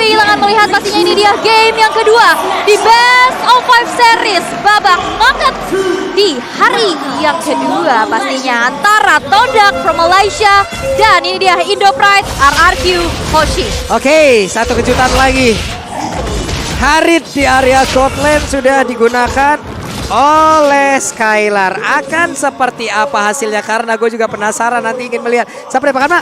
kehilangan melihat pastinya ini dia game yang kedua di Best of 5 Series babak knockout di hari yang kedua pastinya antara Todak from Malaysia dan ini dia Indo Pride RRQ Hoshi. Oke, satu kejutan lagi. Harit di area Gold Lane sudah digunakan oleh Skylar. Akan seperti apa hasilnya? Karena gue juga penasaran nanti ingin melihat seperti apa. Karena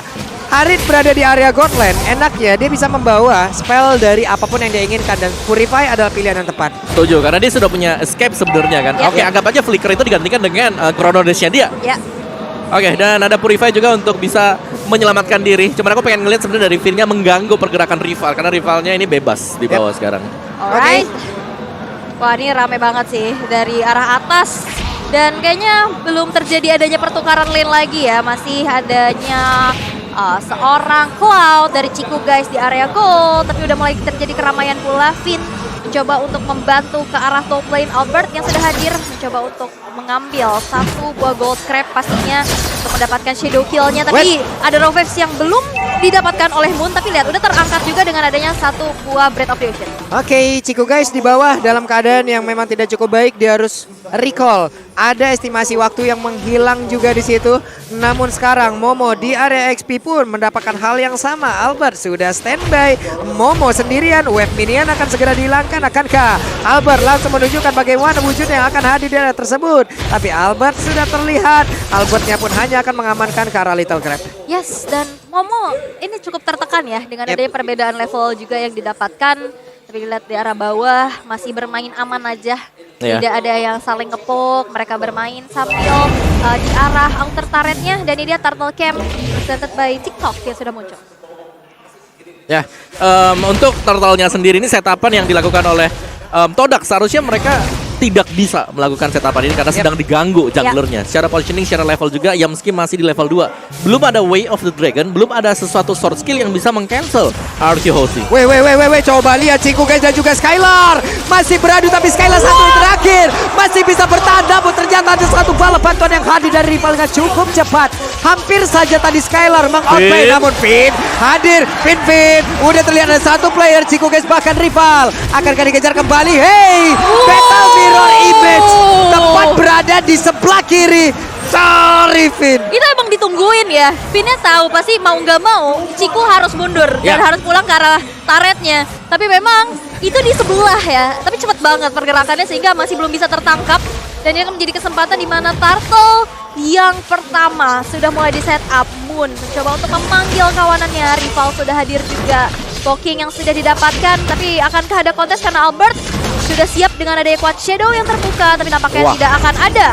Harit berada di area Gold Lane, enaknya dia bisa membawa spell dari apapun yang dia inginkan. Dan Purify adalah pilihan yang tepat. Setuju, karena dia sudah punya escape sebenarnya kan. Ya. Oke, anggap aja Flicker itu digantikan dengan Chrono Dash-nya dia. Ya. Oke, dan ada Purify juga untuk bisa menyelamatkan diri. Cuman aku pengen ngeliat sebenarnya dari Finn-nya mengganggu pergerakan rival. Karena rivalnya ini bebas di bawah sekarang. Alright. Wah, ini rame banget sih dari arah atas. Dan kayaknya belum terjadi adanya pertukaran lane lagi ya. Masih adanya seorang Cloud dari Ciku guys di area gold. Tapi udah mulai terjadi keramaian pula. Finn mencoba untuk membantu ke arah top lane. Albert yang sudah hadir mencoba untuk mengambil satu buah gold crab pastinya untuk mendapatkan shadow kill-nya. Tapi ada Rovex yang belum didapatkan oleh Moon. Tapi lihat udah terangkat juga dengan adanya satu buah Breath of the Ocean. Oke, Ciku guys di bawah dalam keadaan yang memang tidak cukup baik. Dia harus recall. Ada estimasi waktu yang menghilang juga di situ. Namun sekarang Momo di area XP pun mendapatkan hal yang sama. Albert sudah standby. Momo sendirian. Wave minion akan segera dihilangkan. Akankah Albert langsung menunjukkan bagaimana wujud yang akan hadir di area tersebut? Tapi Albert sudah terlihat. Albertnya pun hanya akan mengamankan ke arah Little Crab. Yes, dan Momo ini cukup tertekan ya dengan adanya perbedaan level juga yang didapatkan. Tapi lihat di arah bawah masih bermain aman aja. Tidak ada yang saling ngepok, mereka bermain sambil di arah outer turretnya. Dan ini dia Turtle Camp presented by TikTok yang sudah muncul. Ya, untuk turtle-nya sendiri ini setapan yang dilakukan oleh Todak. Seharusnya mereka tidak bisa melakukan setapan ini karena sedang diganggu junglernya. Secara positioning, secara level juga, Yamski masih di level 2. Belum ada Way of the Dragon, belum ada sesuatu sword skill yang bisa meng-cancel RRQ Hoshi. Weh, coba lihat Ciku guys dan juga Skylar. Masih beradu tapi Skylar satu yang terakhir. Masih bisa bertahan namun ternyata ada satu bala bantuan yang hadir dari rival dengan cukup cepat. Hampir saja tadi Skylar meng-outplay namun Finn hadir. Finn. Udah terlihat ada satu player Ciku guys bahkan rival. Akankah dikejar kembali? Hey! Battle Mirror Image tepat berada di sebelah kiri. Sorry Finn. Itu emang ditungguin ya. Finnnya tahu pasti mau nggak mau Ciku harus mundur dan harus pulang ke arah turretnya. Tapi memang itu di sebelah ya. Tapi cepat banget pergerakannya sehingga masih belum bisa tertangkap. Dan ini akan menjadi kesempatan di mana Turtle yang pertama sudah mulai di setup. Moon mencoba untuk memanggil kawanannya. Rival sudah hadir juga. Poking yang sudah didapatkan. Tapi akankah ada kontes karena Albert sudah siap dengan adanya quad shadow yang terbuka. Tapi nampaknya tidak akan ada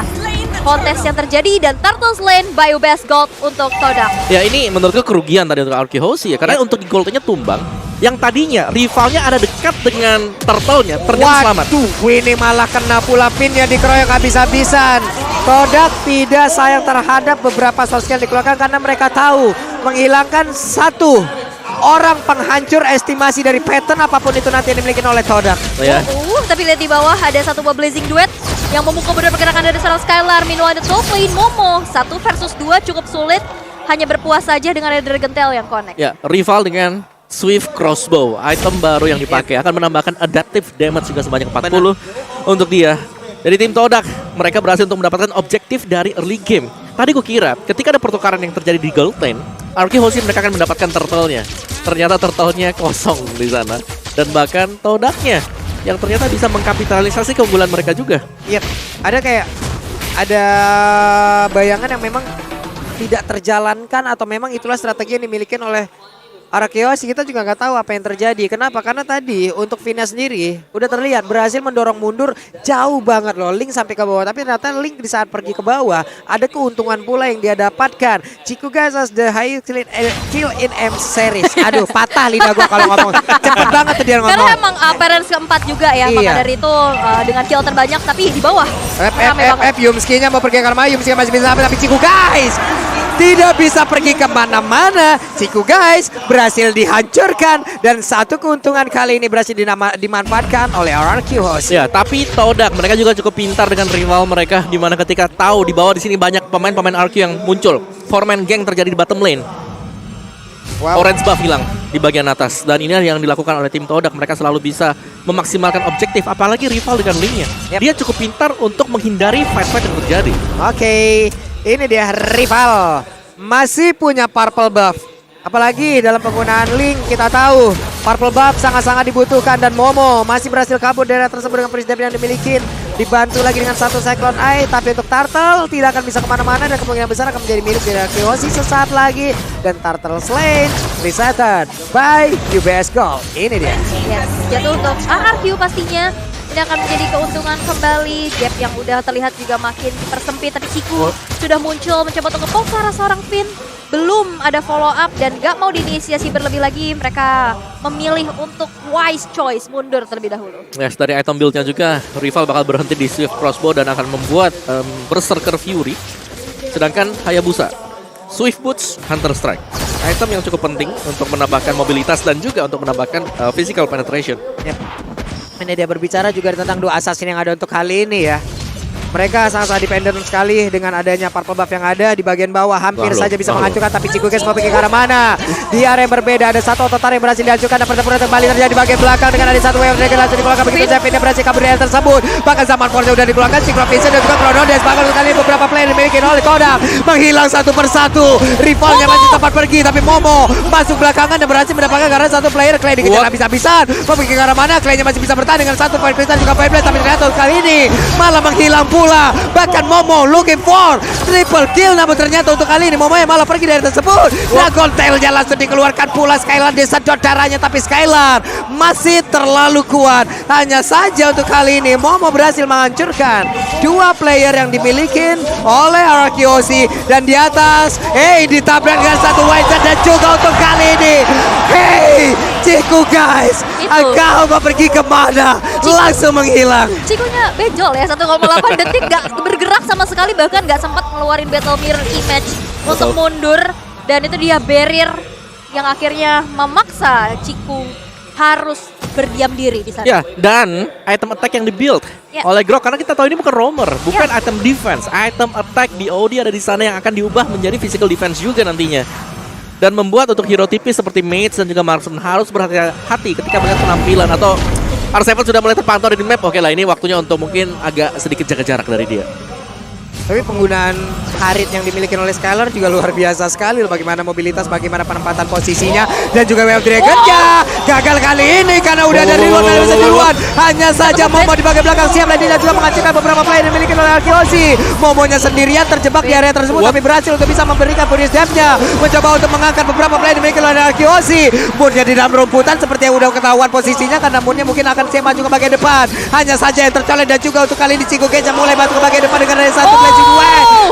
kontes yang terjadi dan Turtles Lane bio best gold untuk Todak. Ya ini menurutku kerugian tadi untuk RRQ Hoshi ya. Karena untuk goldnya tumbang. Yang tadinya rivalnya ada dekat dengan turtle-nya ternyata selamat. Ini malah kena pula pinnya dikeroyok habis-habisan. Todak tidak sayang terhadap beberapa sword skill dikeluarkan karena mereka tahu menghilangkan satu orang penghancur estimasi dari pattern apapun itu nanti yang dimiliki oleh Todak. Tapi lihat di bawah ada satu buah blazing duet yang memukul beberapa pergerakan dari seorang Skylar. Meanwhile top lane Momo 1 versus 2 cukup sulit. Hanya berpuas saja dengan ada Dragon Tail yang connect. Ya, rival dengan Swift Crossbow, item baru yang dipakai akan menambahkan adaptive damage juga sebanyak 40 untuk dia. Dari tim Todak, mereka berhasil untuk mendapatkan objektif dari early game. Tadi gue kira ketika ada pertukaran yang terjadi di gold lane, RRQ Hoshi mereka akan mendapatkan turtle-nya. Ternyata turtle-nya kosong di sana. Dan bahkan Todaknya yang ternyata bisa mengkapitalisasi keunggulan mereka juga. Iya, ada bayangan yang memang tidak terjalankan atau memang itulah strategi yang dimiliki oleh Arakeos. Kita juga nggak tahu apa yang terjadi. Kenapa? Karena tadi untuk Vina sendiri udah terlihat berhasil mendorong mundur jauh banget loh. Link sampai ke bawah. Tapi ternyata Link di saat pergi ke bawah ada keuntungan pula yang dia dapatkan. Ciku guys as the highest kill in M series. Aduh patah lidah gua kalau ngomong. Cepet banget tuh dia ngomong. Karena emang parents keempat juga ya. Maka dari itu dengan kill terbanyak tapi di bawah. Yumski-nya mau pergi ke mana? Yumski masih bisa sampai tapi Ciku guys tidak bisa pergi kemana-mana. Ciku guys berhasil dihancurkan dan satu keuntungan kali ini berhasil dimanfaatkan oleh RRQ Hoshi. Ya, tapi Todak mereka juga cukup pintar dengan rival mereka di mana ketika tahu di bawah di sini banyak pemain-pemain RRQ yang muncul. 4-man gang terjadi di bottom lane. Wow. Orange buff hilang di bagian atas. Dan ini yang dilakukan oleh tim Todak. Mereka selalu bisa memaksimalkan objektif. Apalagi rival dengan linknya. Yep. Dia cukup pintar untuk menghindari fight-fight yang terjadi. Oke, ini dia rival. Masih punya purple buff. Apalagi dalam penggunaan Link kita tahu purple buff sangat-sangat dibutuhkan dan Momo masih berhasil kabur dari area tersebut dengan Freeze Damage yang dimiliki. Dibantu lagi dengan satu Cyclone Eye, tapi untuk Turtle tidak akan bisa kemana-mana dan kemungkinan besar akan menjadi milik dari Arkeosi sesaat lagi. Dan Turtle slain, resetted by UBS Gold. Ini dia. Yes, jatuh untuk ARQ pastinya. Ini akan menjadi keuntungan kembali. Gap yang udah terlihat juga makin dipersempit. Tapi Ciku sudah muncul mencoba untuk nge-poke ke arah seorang Finn. Belum ada follow up dan gak mau diinisiasi berlebih lagi. Mereka memilih untuk wise choice, mundur terlebih dahulu. Yes, dari item build-nya juga rival bakal berhenti di Swift Crossbow dan akan membuat Berserker Fury. Sedangkan Hayabusa, Swift Boots, Hunter Strike. Item yang cukup penting untuk menambahkan mobilitas dan juga untuk menambahkan physical penetration. Yep. Ini dia berbicara juga tentang dua assassin yang ada untuk kali ini ya. Mereka sangat-sangat dependent sekali dengan adanya purple buff yang ada di bagian bawah. Hampir saja bisa menghancurkan, tapi Ciku guys mau pergi ke arah mana? Di area yang berbeda ada satu ototar yang berhasil dihancurkan dan pertempuran kembali terjadi di bagian belakang dengan ada satu wave dragon langsung dikeluarkan begitu saja. Pindah berhasil kabur dari area tersebut. Bahkan zaman Forza sudah dikeluarkan, Cyclone Vision dan juga Chronodes. Bahkan kali ini beberapa player dimiliki oleh Kodak menghilang satu persatu. Rivalnya masih sempat pergi, tapi Momo masuk belakangan dan berhasil mendapatkan karena satu player. Clay dikejar habis-habisan. Mau pergi ke arah mana? Claynya masih bisa bertahan dengan satu point crystal juga point blast, tapi ternyata kali ini malah menghilang pula. Bahkan Momo looking for triple kill, namun ternyata untuk kali ini Momo yang malah pergi dari tersebut. Dragon Tail-nya langsung dikeluarkan pula. Skylar disedot darahnya, tapi Skylar masih terlalu kuat. Hanya saja untuk kali ini Momo berhasil menghancurkan dua player yang dimiliki oleh Arkeosi. Dan di atas, ditabrak dengan satu Wizard dan juga untuk kali ini, Ciku guys, engkau mau pergi kemana? Langsung menghilang. Cikunya bejol ya, 1,8 detik gak bergerak sama sekali, bahkan gak sempat ngeluarin Battle Mirror Image untuk mundur. Dan itu dia barrier yang akhirnya memaksa Ciku harus berdiam diri di sana. Ya, dan item attack yang dibuild oleh Grok, karena kita tahu ini bukan roamer, bukan item defense. Item attack di OD ada di sana yang akan diubah menjadi physical defense juga nantinya. Dan membuat untuk hero tipis seperti Mates dan juga Marksman harus berhati-hati ketika melihat penampilan atau R7 sudah mulai terpantau di map. Oke lah, ini waktunya untuk mungkin agak sedikit jaga jarak dari dia. Tapi penggunaan Harit yang dimiliki oleh Skylar juga luar biasa sekali loh. Bagaimana mobilitas, bagaimana penempatan posisinya. Dan juga Wave Dragon-nya gagal kali ini karena udah dari luar bisa duluan. Hanya saja Momo di bagian belakang siap, dan dia juga menghancurkan beberapa player yang dimiliki oleh Arkeosi. Momonya sendirian terjebak di area tersebut, tapi berhasil untuk bisa memberikan bonus damage-nya. Mencoba untuk mengangkat beberapa player yang dimiliki oleh Arkeosi. Moonnya di dalam rumputan seperti yang udah ketahuan posisinya, karena Moonnya mungkin akan siap maju ke bagian depan. Hanya saja yang tercolek, dan juga untuk kali ini Ciku Gage mulai masuk ke bagian depan dengan ada satu play.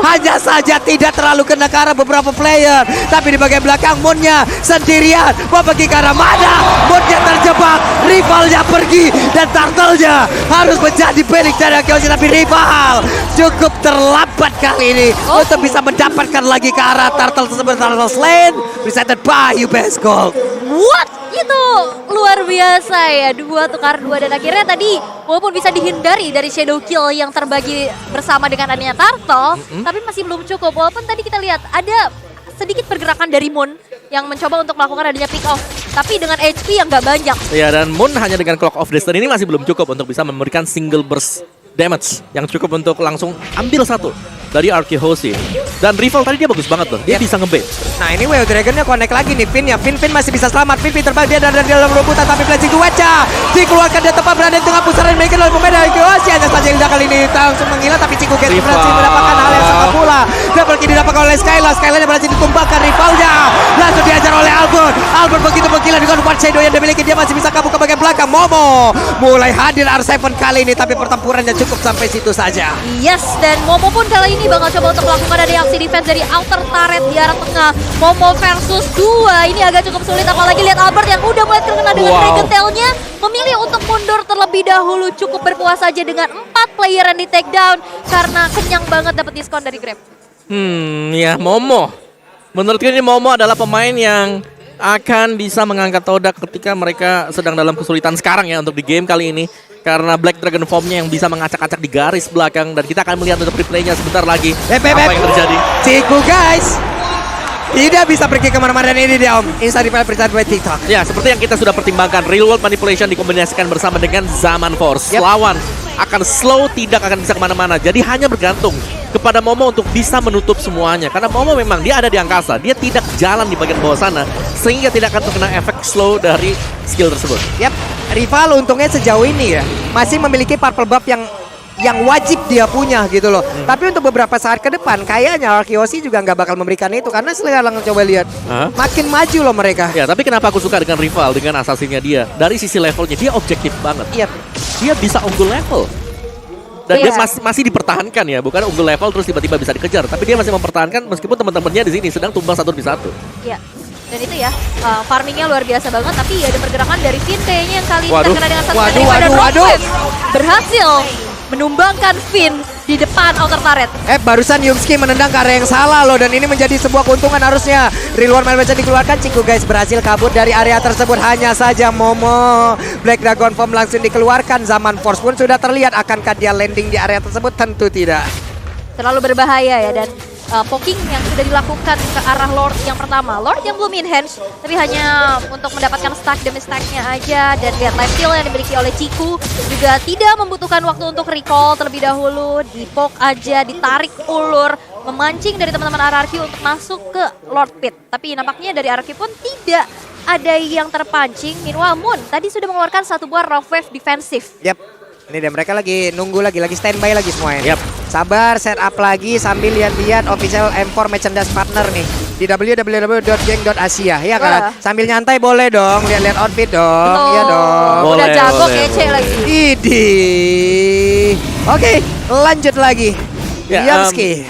Hanya saja tidak terlalu kena ke arah beberapa player, tapi di bagian belakang Moonnya sendirian mau pergi ke arah mana? Moonnya terjebak, rivalnya pergi, dan Turtle-nya harus menjadi milik dari Arkeosi. Tapi rival cukup terlambat kali ini untuk bisa mendapatkan lagi ke arah Turtle tersebut. Turtle slain, presented by UBS Gold. What? Itu luar biasa ya, 2 tukar 2, dan akhirnya tadi walaupun bisa dihindari dari shadow kill yang terbagi bersama dengan adanya Turtle, tapi masih belum cukup. Walaupun tadi kita lihat ada sedikit pergerakan dari Moon yang mencoba untuk melakukan adanya pick off, tapi dengan HP yang gak banyak. Ya, dan Moon hanya dengan Clock of Destiny ini masih belum cukup untuk bisa memberikan single burst damage yang cukup untuk langsung ambil satu dari Arkeosi. Dan rival tadi dia bagus banget loh, dia bisa ngebait. Nah ini Wave Dragon-nya connect lagi nih Finn ya. Finn masih bisa selamat. Finn terbang dia dari dalam rumputan, tapi flashing duetnya dikeluarkan, dia tepat berada di tengah pusaran yang dimiliki oleh pemain dari Arkeosi. Hanya saja Hilda kali ini langsung menghilang, tapi Ciku Gage berhasil mendapatkan hal yang sama pula. Double kill didapatkan oleh Skylar. Skylar-nya berhasil ditumbangkan rivalnya. Langsung diajar oleh Albert. Albert begitu menggila dengan One Shadow yang dimiliki, dia masih bisa kabur ke bagian belakang. Momo mulai hadir R7 kali ini, tapi pertempurannya cukup sampai situ saja. Yes, dan Momo pun kali ini bakal coba untuk melakukan ada aksi defense dari outer turret di arah tengah. Momo versus 2, ini agak cukup sulit, apalagi lihat Albert yang udah mulai terkena dengan Dragon Tail-nya, memilih untuk mundur terlebih dahulu. Cukup berpuas saja dengan 4 player yang di take down karena kenyang banget dapat diskon dari Grab. Ya Momo. Menurutku ini Momo adalah pemain yang akan bisa mengangkat Todak ketika mereka sedang dalam kesulitan sekarang ya untuk di game kali ini. Karena Black Dragon Form-nya yang bisa mengacak-acak di garis belakang. Dan kita akan melihat untuk replaynya sebentar lagi. Apa yang terjadi. Ciku guys, Tidak bisa pergi kemana-mana dan ini dia Om. Inside Revival present by TikTok. Ya, seperti yang kita sudah pertimbangkan, real world manipulation dikombinasikan bersama dengan Zaman Force. Yap. Lawan akan slow, tidak akan bisa kemana-mana. Jadi hanya bergantung kepada Momo untuk bisa menutup semuanya. Karena Momo memang dia ada di angkasa, dia tidak jalan di bagian bawah sana, sehingga tidak akan terkena efek slow dari skill tersebut. Yap, rival untungnya sejauh ini ya masih memiliki purple buff yang wajib dia punya gitu loh. Tapi untuk beberapa saat ke depan kayaknya Arkeosi juga nggak bakal memberikan itu karena sekarang coba lihat makin maju loh mereka. Ya, tapi kenapa aku suka dengan rival, dengan assassinnya dia? Dari sisi levelnya dia objektif banget. Iya. Dia bisa unggul level. Dan dia Iya. masih dipertahankan ya, bukan unggul level terus tiba-tiba bisa dikejar, tapi dia masih mempertahankan meskipun teman-temannya di sini sedang tumbang satu demi satu. Iya. Dan itu ya, farmingnya luar biasa banget. Tapi ada pergerakan dari Finn kayaknya yang kali ini Waduh. terkena dengan satu Waduh, anime dan waduh, waduh. Rockflame berhasil menumbangkan Finn di depan outer turret. Barusan Yumski menendang ke area yang salah loh dan ini menjadi sebuah keuntungan harusnya. Real World Manipulation dikeluarkan, Ciku guys berhasil kabur dari area tersebut. Hanya saja Momo Black Dragon Form langsung dikeluarkan. Zaman Force pun sudah terlihat, akankah dia landing di area tersebut? Tentu tidak. Terlalu berbahaya ya, dan poking yang sudah dilakukan ke arah Lord yang pertama. Lord yang belum in hands, tapi hanya untuk mendapatkan stack demi stacknya aja. Dan lihat life steal yang dimiliki oleh Ciku juga tidak membutuhkan waktu untuk recall terlebih dahulu. Di-poke aja, ditarik ulur, memancing dari teman-teman RRQ untuk masuk ke Lord Pit. Tapi nampaknya dari RRQ pun tidak ada yang terpancing. Meanwhile Moon tadi sudah mengeluarkan satu buah Rock Wave defensif. Yap. Ini dia mereka lagi nunggu lagi standby lagi semuanya. Yap. Sabar, set up lagi sambil lihat-lihat official M4 merchandise partner nih di www.gang.asia ya kan. Sambil nyantai boleh dong, lihat-lihat outfit dong. Betul. Iya dong. Udah Boleh, jago boleh, kece boleh. lagi. Idih. Oke, lanjut lagi. Ya, Yamski.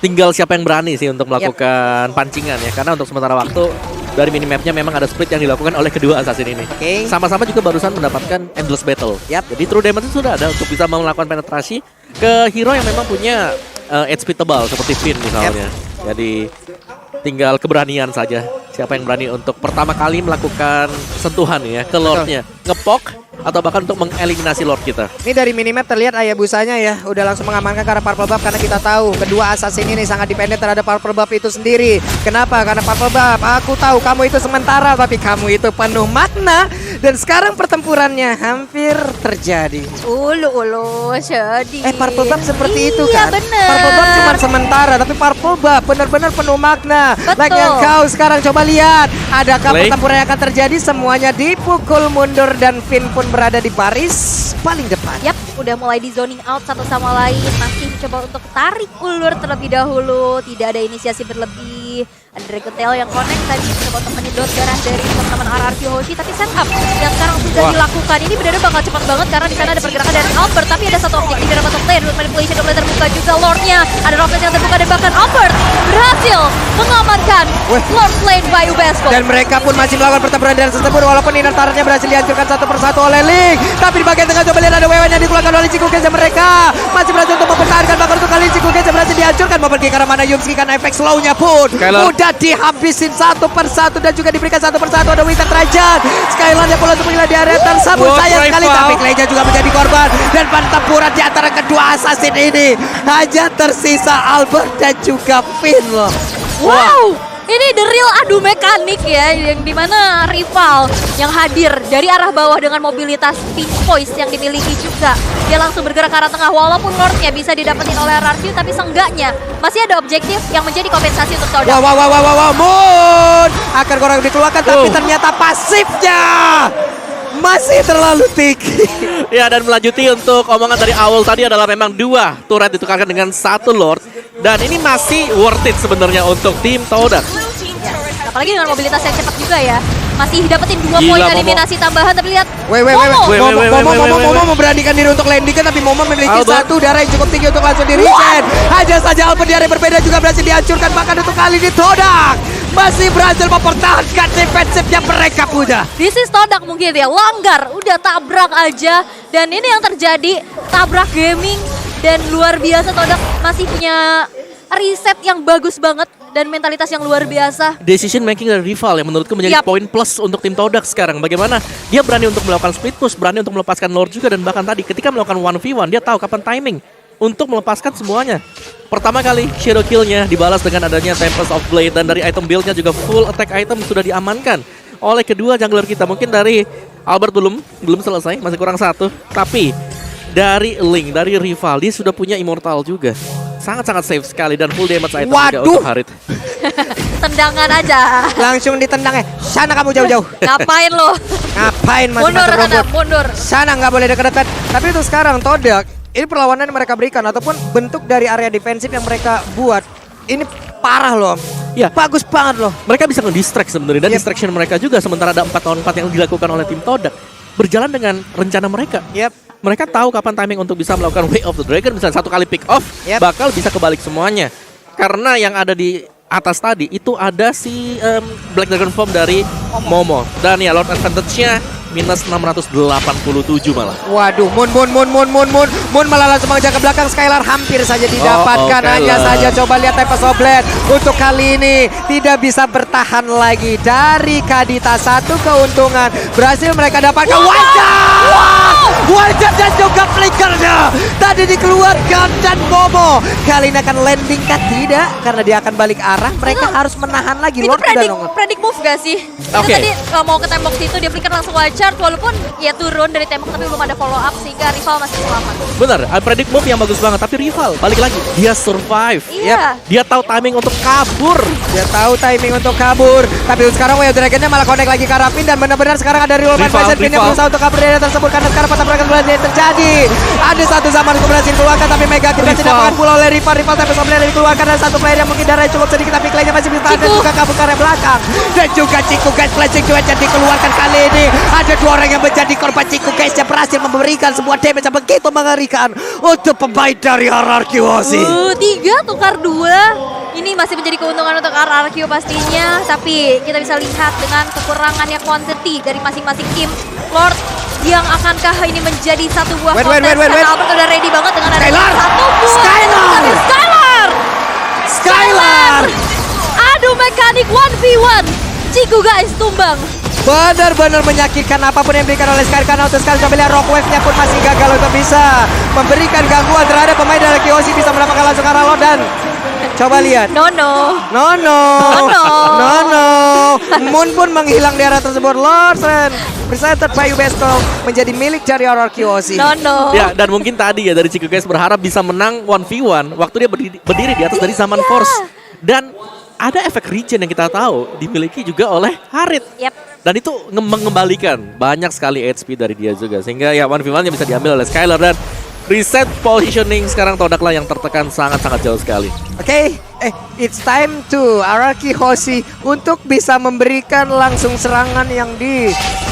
Tinggal siapa yang berani sih untuk melakukan pancingan ya, karena untuk sementara waktu dari minimapnya memang ada split yang dilakukan oleh kedua assassin ini. Oke. Sama-sama juga barusan mendapatkan Endless Battle. Yap. Jadi true damage itu sudah ada untuk bisa melakukan penetrasi ke hero yang memang punya HP tebal seperti Finn misalnya. Jadi tinggal keberanian saja. Siapa yang berani untuk pertama kali melakukan sentuhan ya ke Lordnya, ngepok atau bahkan untuk mengeliminasi Lord kita. Ini dari minimap terlihat Ayabusanya ya udah langsung mengamankan ke arah purple buff karena kita tahu kedua assassin ini sangat dependen terhadap purple buff itu sendiri. Kenapa? Karena purple buff, aku tahu kamu itu sementara tapi kamu itu penuh makna dan sekarang pertempurannya hampir terjadi. Ulu sedih. Purple buff seperti itu Iya, kan? bener. Purple buff cuma sementara tapi purple buff benar-benar penuh makna. Betul. Like yang kau sekarang coba lihat, adakah Play. pertempuran yang akan terjadi? Semuanya dipukul mundur dan Finn pun berada di baris paling depan. Yap, udah mulai di zoning out satu sama lain. Masih mencoba untuk tarik ulur terlebih dahulu. Tidak ada inisiasi berlebih. Ada Dragon Tail yang connect tadi mencoba untuk menyedot darah dari teman-teman RRQ Hoshi. Tapi setup yang sekarang sudah dilakukan ini benar-benar bakal cepat banget karena di sana ada pergerakan dari Albert. Tapi ada satu objektif dari Battle Play. Root Manipulation udah mulai terbuka juga Lordnya. Ada Rocklet yang terbuka dan bahkan Albert berhasil mengamankan Lord Lane by Ubesco. Dan mereka pun masih melakukan pertempuran dan tersebut walaupun inner turret-nya berhasil dihancurkan satu persatu oleh Link. Tapi di bagian tengah coba lihat ada wewen yang dikeluarkan oleh Ciku Geza, mereka masih berhasil untuk mempertahankan, bahkan untuk kali ini Ciku Geza berhasil dihancurkan. Mau pergi ke arah mana Yumski karena efek slow-nya pun udah dihabisin satu persatu dan juga diberikan satu persatu. Ada Winter Trajan, Skyland yang pula untuk menghilangkan di area tersebut. Sayang sekali tapi Kleja juga menjadi korban dan pertempuran di antara kedua assassin ini hanya tersisa Albert dan juga Finn loh. Wow, ini the real adu mekanik ya, yang dimana rival yang hadir dari arah bawah dengan mobilitas Pink Voice yang dimiliki juga. Dia langsung bergerak ke arah tengah walaupun Lordnya bisa didapetin oleh RRQ, tapi seenggaknya masih ada objektif yang menjadi kompensasi untuk Todak. Wow, Moon akan korang dikeluarkan tapi ternyata pasifnya masih terlalu tinggi. Ya, dan melanjuti untuk omongan dari awal tadi adalah memang dua turret ditukarkan dengan satu Lord. Dan ini masih worth it sebenarnya untuk tim Todak. Ya, apalagi dengan mobilitas yang cepat juga ya. Masih dapetin 2 Gila, poin Momo. eliminasi tambahan, tapi lihat Momo memberanikan diri untuk landing kan, tapi Momo memiliki Albert. satu darah yang cukup tinggi untuk langsung di reset. Hanya saja Albert di area berbeda juga berhasil dihancurkan, bahkan untuk kali ini Todak masih berhasil mempertahankan defensifnya mereka punya. This is Todak mungkin ya, langgar, udah tabrak aja. Dan ini yang terjadi, tabrak gaming. Dan luar biasa Todak masih punya riset yang bagus banget dan mentalitas yang luar biasa. Decision making dari rival yang menurutku menjadi poin plus untuk tim Todak sekarang. Bagaimana dia berani untuk melakukan split push, berani untuk melepaskan Lord juga, dan bahkan tadi ketika melakukan 1v1 dia tahu kapan timing untuk melepaskan semuanya. Pertama kali Shadow Kill-nya dibalas dengan adanya Tempest of Blade, dan dari item build-nya juga full attack item sudah diamankan oleh kedua jungler kita. Mungkin dari Albert belum selesai, masih kurang satu. Tapi dari Link, dari rival, dia sudah punya Immortal juga. Sangat-sangat safe sekali dan full damage item juga Waduh. untuk Harit. Tendangan aja. Langsung ditendang sana kamu jauh-jauh. Ngapain lo? Ngapain masih Mundur masuk sana, rumput? mundur. Sana nggak boleh dekat-dekat. Tapi itu sekarang Todak, ini perlawanan yang mereka berikan ataupun bentuk dari area defensif yang mereka buat. Ini parah loh. Ya. Bagus banget loh. Mereka bisa nge-distract sebenarnya, dan Yep. distraction mereka juga sementara ada 4 lawan 4 yang dilakukan oleh tim Todak berjalan dengan rencana mereka. Yep. Mereka tahu kapan timing untuk bisa melakukan Way of the Dragon. Misalnya satu kali pick off, Yep. bakal bisa kebalik semuanya. Karena yang ada di atas tadi itu ada si Black Dragon Form dari Momo. Dan ya Lord Advantage-nya minus 687 malah. Waduh, Moon malah langsung mengejar ke belakang. Skylar hampir saja didapatkan. Oh, Hanya Skylar. saja coba lihat Tempest of Blade. Untuk kali ini tidak bisa bertahan lagi. Dari Kadita satu keuntungan berhasil mereka dapatkan. Wajah dan juga flickernya tadi dikeluarkan, dan Momo kali ini akan landing kan? Tidak, karena dia akan balik arah. Mereka harus menahan lagi. Itu Lord udah nongol. predik move gak sih? Oke. Tadi mau ke tembok situ dia flicker langsung wild charge, walaupun ya turun dari tembok tapi belum ada follow up sehingga rival masih selamat. Benar, predict move yang bagus banget. Tapi rival balik lagi, dia survive. Iya. Dia tahu timing untuk kabur. Dia tahu timing untuk kabur. Tapi sekarang Way of Dragon-nya malah connect lagi ke arah Pin. Dan benar-benar sekarang ada Rival Mindset. Pinnya berusaha untuk kabur dari tersebut. Karena sekarang pertempuran berhasil terjadi. Ada satu zaman untuk berhasil keluarkan. Tapi Mega tidak didapatkan pula oleh Rival. Rival sampai sebenarnya dikeluarkan. Dan satu player yang mungkin darahnya cukup sedikit. Tapi Clay-nya masih bisa tahan. Dan juga kabur ke arah belakang. Dan juga Ciku guys. Flashing cuaca dikeluarkan kali ini. Ada dua orang yang menjadi korban. Ciku guys yang berhasil memberikan sebuah damage yang begitu mengerikan. Untuk pemain dari RRQ Aussie. 3 tukar 2. Ini masih menjadi keuntungan untuk RRQ pastinya. Tapi kita bisa lihat dengan kekurangannya quantity dari masing-masing tim. Lord yang akankah ini menjadi satu buah Wait. kontes? Karena Albert udah ready banget dengan ada Skylar! satu buah. Skylar! Tapi Skylar! Aduh, mekanik 1v1. Ciku guys tumbang. Benar-benar menyakitkan apapun yang diberikan oleh Sky. Karena untuk sekali coba lihat Rock Wave-nya pun masih gagal untuk bisa memberikan gangguan terhadap pemain dari Kiosi. Bisa mendapatkan langsung arah lo dan coba lihat. No. Moon pun menghilang di arah tersebut. Lordsen presented by Ubesto menjadi milik dari RRQ Aussie. No. Ya, dan mungkin tadi ya dari Chico guys berharap bisa menang 1v1 waktu dia berdiri di atas dari Zaman Force. Dan ada efek regen yang kita tahu dimiliki juga oleh Harit. Yep. Dan itu mengembalikan banyak sekali HP dari dia juga. Sehingga ya 1v1 yang bisa diambil oleh Skylar. Dan reset positioning sekarang Todak lah yang tertekan sangat-sangat jauh sekali. Oke, it's time to RRQ Aussie untuk bisa memberikan langsung serangan yang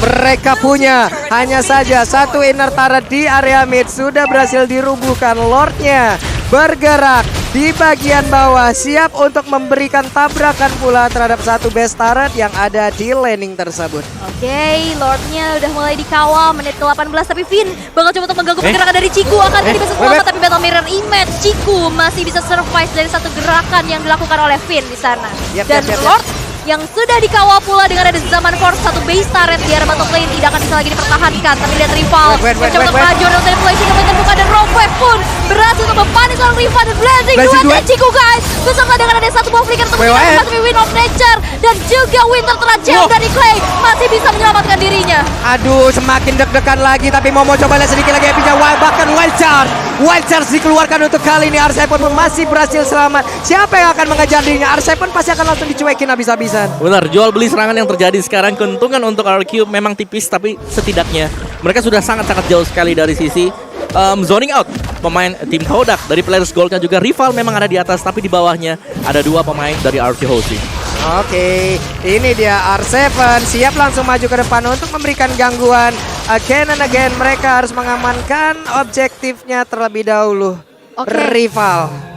mereka punya. Hanya saja satu inner turret di area mid sudah berhasil dirubuhkan. Lordnya bergerak di bagian bawah, siap untuk memberikan tabrakan pula terhadap satu base turret yang ada di laning tersebut. Oke, Lordnya udah mulai dikawal menit ke-18, tapi Finn bakal coba untuk mengganggu pergerakan dari Ciku. Akankah dia bisa selamat, tapi Battle Mirror Image Ciku masih bisa survive dari satu gerakan yang dilakukan oleh Finn di sana. Dan Lord yang sudah dikawal pula dengan ada Zaman Force, satu base turret di arah bottom lane tidak akan bisa lagi dipertahankan. Tapi lihat rival mencoba untuk maju dan dari flashing yang terbuka, dan Rock Wave pun berhasil untuk mempanis seorang rival dan blazing duet Ciku guys. Bersama dengan ada satu buah flicker untuk tapi Wind of Nature dan juga Winter Trajam dari Clay masih bisa menyelamatkan dirinya. Aduh, semakin deg-degan lagi, tapi Momo coba lihat sedikit lagi HP-nya. Bahkan Wild Charge dikeluarkan untuk kali ini. Arsepon pun masih berhasil selamat. Siapa yang akan mengejar dirinya? Arsepon pasti akan langsung dicuekin habis-habisan. Benar, jual beli serangan yang terjadi sekarang. Keuntungan untuk RRQ memang tipis, tapi setidaknya mereka sudah sangat-sangat jauh sekali dari sisi zoning out pemain tim Todak. Dari players goldnya juga rival memang ada di atas, tapi di bawahnya ada dua pemain dari RRQ Aussie. Oke, ini dia R7 siap langsung maju ke depan untuk memberikan gangguan. Again and again mereka harus mengamankan objektifnya terlebih dahulu. Rival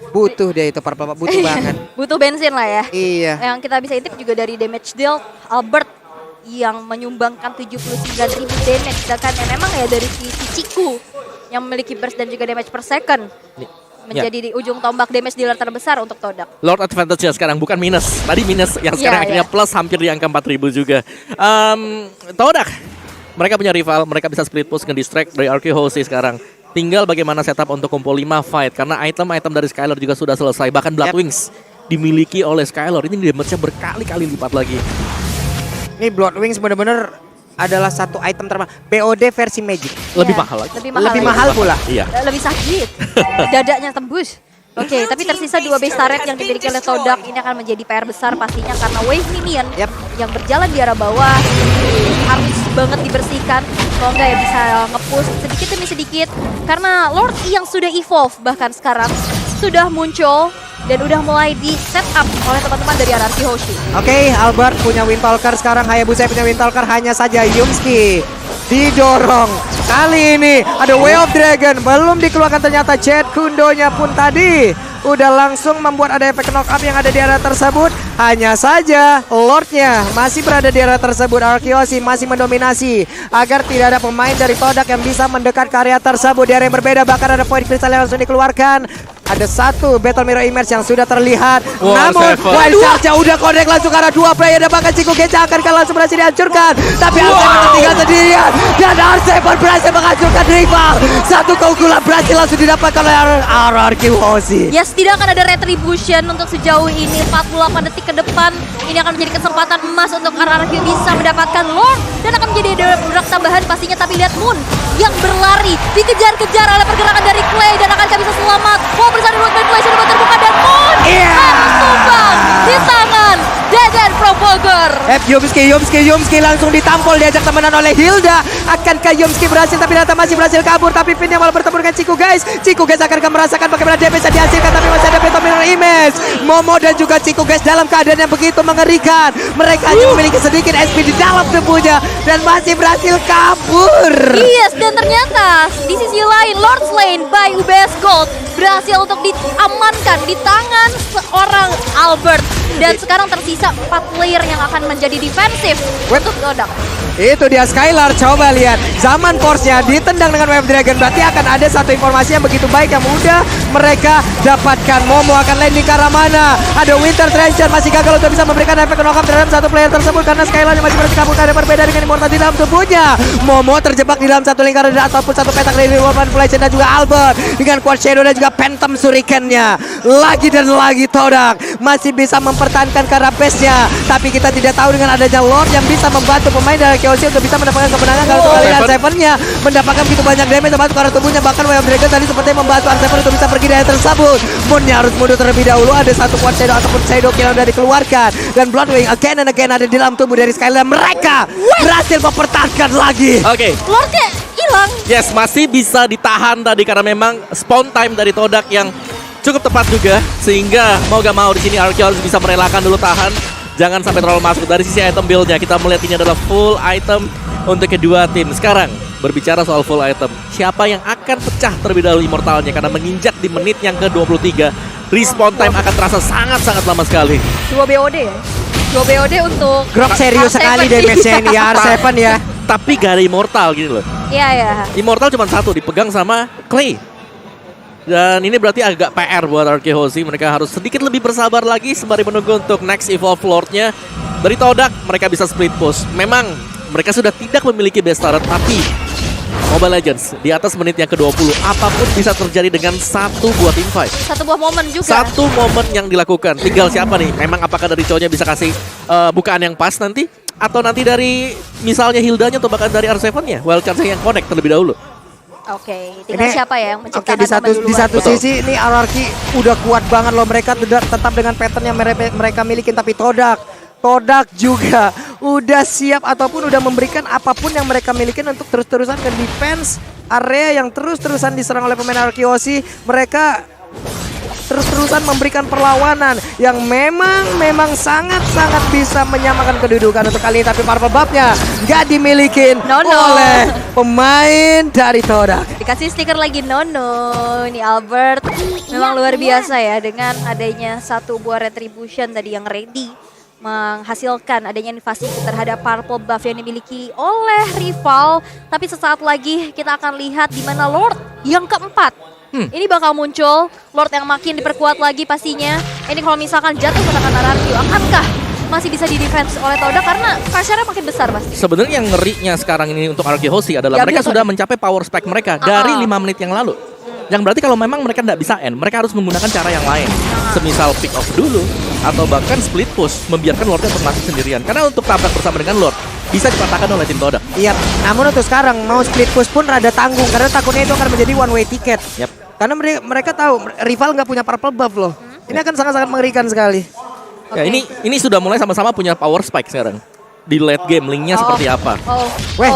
butuh dia itu, butuh banget. Butuh bensin lah ya. Iya. Yang kita bisa intip juga dari damage deal Albert yang menyumbangkan 79.000 damage. Sedangkan ya memang ya dari si Ciku yang memiliki burst dan juga damage per second menjadi di ujung tombak damage dealer terbesar untuk Todak. Lord Advantage ya sekarang, bukan minus. Tadi minus, yang sekarang akhirnya plus hampir di angka 4.000 juga. Todak, mereka punya rival, mereka bisa split push nge-distract dari RRQ Aussie sekarang. Tinggal bagaimana setup untuk kumpul 5 fight. Karena item-item dari Skylar juga sudah selesai. Bahkan Blood Wings dimiliki oleh Skylar. Ini damage-nya berkali-kali lipat lagi. Ini Blood Wings bener-bener adalah satu item termahal. BOD versi Magic. Lebih Iya, mahal lagi. Lebih mahal pula. Iya. Lebih sakit. Dadanya tembus. Oke, tapi tersisa 2 base turret yang dimiliki oleh Todak. Ini akan menjadi PR besar pastinya karena wave minion yang berjalan di arah bawah harus banget dibersihkan. Kalau enggak ya bisa nge-push sedikit demi sedikit. Karena Lord yang sudah evolve bahkan sekarang sudah muncul dan udah mulai di set up oleh teman-teman dari Anarchy Hoshi. Oke, Albert punya Windtalker sekarang. Hayabusa punya Windtalker, hanya saja Yumski didorong. Kali ini ada Way of Dragon, belum dikeluarkan ternyata Jet Kundonya pun tadi udah langsung membuat ada efek knock up yang ada di area tersebut. Hanya saja Lordnya masih berada di area tersebut. Arkeosi masih mendominasi agar tidak ada pemain dari Todak yang bisa mendekat ke area tersebut. Di area yang berbeda bahkan ada point crystal yang langsung dikeluarkan. Ada satu Battle Mirror Image yang sudah terlihat. Namun Wild Charge udah connect langsung karena 2 player dan bahkan Chico Geja akan langsung berhasil dihancurkan. Tapi Arseven tertinggal sendirian dan Arseven berhasil menghancurkan rival. Satu keunggulan berhasil langsung didapatkan oleh RRQ Hoshi. Yes, tidak akan ada retribution untuk sejauh ini. 48 detik ke depan ini akan menjadi kesempatan emas untuk RRQ bisa mendapatkan Lord dan akan menjadi berat tambahan pastinya. Tapi lihat Moon yang berlari dikejar-kejar oleh pergerakan dari Clay dan akankah bisa selamat? Mau bersama dengan Clay sudah terbuka dan Moon harus tumbang di tangan Deden Provoker. Yumski langsung ditampol, diajak temenan oleh Hilda. Akankah Yumski berhasil? Tapi ternyata masih berhasil kabur. Tapi Pin yang malah bertemu dengan Chico Guys. Chico Guys akan merasakan bagaimana damage yang dihasilkan. Tapi masih ada Battle Mirror Image. Momo dan juga Chico Guys dalam keadaan yang begitu mengerikan. Mereka hanya memiliki sedikit SP di dalam tubuhnya dan masih berhasil kabur. Yes, dan ternyata di sisi lain Lord Slain by UBS Gold berhasil untuk diamankan di tangan seorang Albert. Dan sekarang tersisa 4 player yang akan menjadi defensif untuk Todak. Itu dia Skylar, coba lihat zaman force-nya ditendang dengan Wave Dragon. Berarti akan ada satu informasi yang begitu baik yang mudah mereka dapatkan. Momo akan landing ke arah mana? Ada Winter Treasure masih gagal untuk bisa memberikan efek knock-up terhadap satu player tersebut karena Skylar masih berhasil kabur. Ada berbeda dengan Immortal di dalam tubuhnya. Momo terjebak di dalam satu lingkaran ataupun satu petak dari Wolfman Legend dan juga Albert dengan Quad Shadow dan juga Phantom Shuriken-nya. Lagi dan lagi Todak masih bisa mempertahankan ke arah base-nya. Tapi kita tidak tahu dengan adanya Lord yang bisa membantu pemain dari Chaos untuk bisa mendapatkan kemenangan. Kalau kali Arseven-nya mendapatkan begitu banyak damage masuk ke arah tubuhnya. Bahkan Way of Dragon tadi seperti membantu Arseven untuk bisa pergi dari tersebut. Moonnya harus mundur terlebih dahulu. Ada satu Quad Shadow ataupun Shadow Kill yang sudah dikeluarkan. Dan Bloodwing again and again ada di dalam tubuh dari Skylar. Mereka berhasil mempertahankan lagi. Oke. Lordnya hilang. Yes, masih bisa ditahan tadi karena memang spawn time dari Todak yang cukup tepat juga. Sehingga mau gak mau di sini Arkeon harus bisa merelakan dulu tahan. Jangan sampai terlalu masuk. Dari sisi item build-nya kita melihat ini adalah full item untuk kedua tim. Sekarang berbicara soal full item, siapa yang akan pecah terlebih dahulu immortalnya? Karena menginjak di menit yang ke-23, respawn time akan terasa sangat-sangat lama sekali. 2 BOD ya. 2 BOD untuk Grok serius sekali damage-nya ini ya R7 ya. Tapi gak ada immortal gitu loh. Iya ya. Immortal cuma satu, dipegang sama Clay. Dan ini berarti agak PR buat RRQ Hoshi. Mereka harus sedikit lebih bersabar lagi sembari menunggu untuk next evolve Lord-nya. Dari Todak mereka bisa split push. Memang mereka sudah tidak memiliki best turret, tapi Mobile Legends di atas menit yang ke-20 apapun bisa terjadi dengan satu buah team fight. Satu buah momen juga. Satu momen yang dilakukan. Tinggal siapa nih? Memang apakah dari cowoknya bisa kasih bukaan yang pas nanti? Atau nanti dari misalnya Hildanya atau bahkan dari R7-nya? Wild Chance yang connect terlebih dahulu. Oke, tinggal siapa ya yang menciptakan di satu sisi ini RRQ udah kuat banget loh. Mereka tetap dengan pattern yang mereka miliki. Tapi Todak juga udah siap ataupun udah memberikan apapun yang mereka miliki untuk terus-terusan ke defense area yang terus-terusan diserang oleh pemain RRQ Hoshi. Mereka terus-terusan memberikan perlawanan yang memang sangat-sangat bisa menyamakan kedudukan untuk kali ini. Tapi Marvel Buff-nya nggak dimiliki oleh pemain dari Todak. Dikasih stiker lagi Nono. Ini Albert memang luar biasa ya dengan adanya satu buah retribution tadi yang ready menghasilkan adanya invasi terhadap purple buff yang dimiliki oleh rival. Tapi sesaat lagi kita akan lihat di mana Lord yang keempat. Ini bakal muncul Lord yang makin diperkuat lagi pastinya. Ini kalau misalkan jatuh ke tangan RRQ, akankah masih bisa di-defense oleh Todak karena pressure-nya makin besar pasti. Sebenarnya yang ngerinya sekarang ini untuk RRQ Hoshi adalah Diambil mereka tuh. sudah mencapai power spike mereka dari 5 menit yang lalu. Yang berarti kalau memang mereka tidak bisa end, mereka harus menggunakan cara yang lain. Semisal pick off dulu, atau bahkan split push, membiarkan Lordnya berlatih sendirian. Karena untuk tabrak bersama dengan Lord, bisa dipatahkan oleh tim Todak. Iya, namun untuk sekarang mau split push pun rada tanggung karena takutnya itu akan menjadi one way ticket. Yap. Karena mereka tahu rival nggak punya purple buff loh. Ini akan sangat-sangat mengerikan sekali. Ya, ini sudah mulai sama-sama punya power spike sekarang. Di late game, linknya seperti apa. Weh.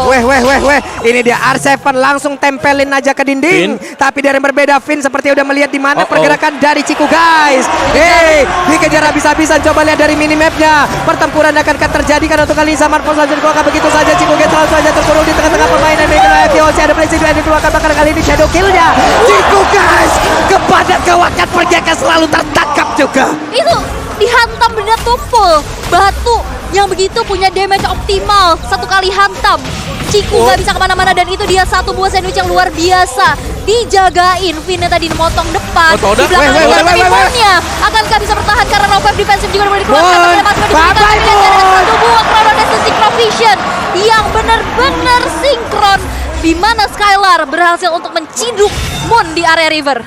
Ini dia R7 langsung tempelin aja ke dinding. Tapi dari yang berbeda, Finn seperti udah melihat di mana pergerakan dari Ciku guys. Hey, dikejar habis-habisan. Coba lihat dari minimapnya. Pertempuran akan terjadi kan untuk kali ini. Samar Pos langsung dikeluarkan begitu saja. Ciku guys langsung saja terkurung di tengah-tengah permainan. Kiosi ada Blaze yang dikeluarkan bahkan kali ini shadow kill-nya. Ciku guys, kepada kawakan pergi akan selalu tertangkap juga. Itu dihantam benda tumpul. Batu yang begitu punya damage optimal. Satu kali hantam. Ciku gak bisa kemana-mana dan itu dia satu buah sandwich yang luar biasa. Dijagain. Finnya tadi memotong depan. Di belakang tapi Fonnya akankah bisa bertahan karena no wave defensif juga boleh dikeluarkan. Satu buah Chrono Destiny Synchrovision yang benar-benar sinkron. Di mana Skylar berhasil untuk menciduk Moon di area river.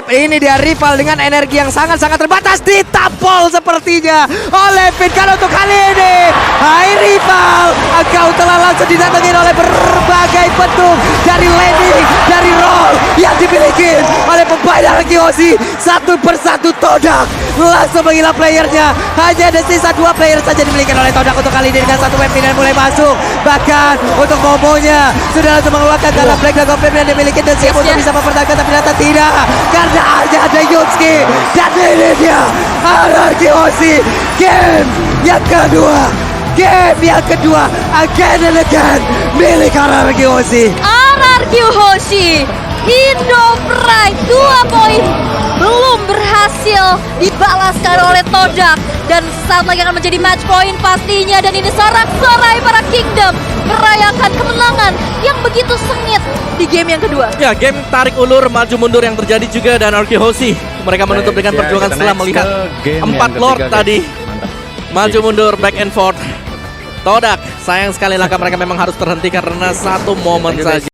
Ini dia rival dengan energi yang sangat-sangat terbatas, ditampol sepertinya oleh Finn. Karena untuk kali ini, hai rival, engkau telah langsung didatengin oleh berbagai bentuk dari landing, dari roll yang dimiliki oleh pemain RRQ Hoshi. Satu persatu Todak langsung menghilangkan playernya. Hanya ada sisa 2 player saja dimiliki oleh Todak untuk kali ini dengan satu wave yang mulai masuk. Bahkan untuk Momonya sudah langsung mengeluarkan karena Black Dragon Flame yang dimiliki dan siap untuk bisa mempertahankan, tapi ternyata tidak karena ada Yutsuki. Dan ini dia RRQ Hoshi game yang kedua, again and again milik RRQ Hoshi. RRQ Hoshi Indo Pride 2 poin belum berhasil dibalaskan oleh Todak dan saat lagi akan menjadi match point pastinya. Dan ini sorak-sorai para Kingdom merayakan kemenangan yang begitu sengit di game yang kedua. Ya, game tarik ulur maju mundur yang terjadi juga dan RRQ Hoshi mereka menutup dengan perjuangan setelah melihat 4 Lord tadi maju mundur back and forth. Todak sayang sekali langkah mereka memang harus terhenti karena satu momen saja.